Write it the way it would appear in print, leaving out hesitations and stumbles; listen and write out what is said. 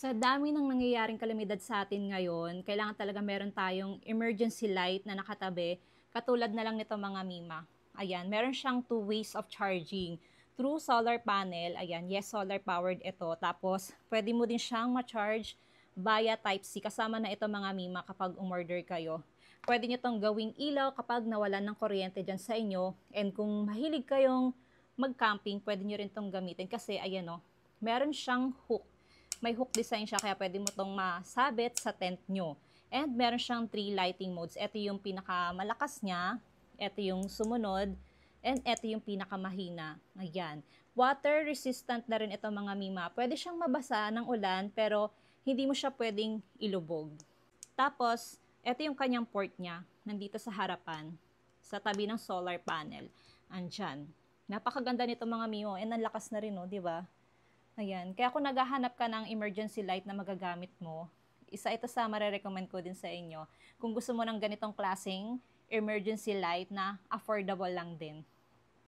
Sa dami ng nangyayaring kalamidad sa atin ngayon, kailangan talaga meron tayong emergency light na nakatabi, katulad na lang nito mga Mima. Ayan, meron siyang 2 ways of charging. Through solar panel, ayan, yes, solar powered ito. Tapos, pwede mo din siyang ma-charge via Type-C. Kasama na ito mga Mima kapag umorder kayo. Pwede nyo itong gawing ilaw kapag nawalan ng kuryente dyan sa inyo. And kung mahilig kayong mag-camping, pwede nyo rin itong gamitin kasi, ayan o, meron siyang hook. May hook design siya kaya pwede mo tong masabit sa tent nyo. And meron siyang 3 lighting modes. Ito yung pinakamalakas niya, ito yung sumunod, and ito yung pinakamahina. Ayan. Water resistant na rin ito mga Mima. Pwede siyang mabasa ng ulan pero hindi mo siya pwedeng ilubog. Tapos, ito yung kanyang port niya. Nandito sa harapan. Sa tabi ng solar panel. Andyan. Napakaganda nito mga Mimo. And ang lakas na rin, no? Diba? Ayan. Kaya kung naghahanap ka ng emergency light na magagamit mo, isa ito sa marerecommend ko din sa inyo. Kung gusto mo ng ganitong klaseng emergency light na affordable lang din.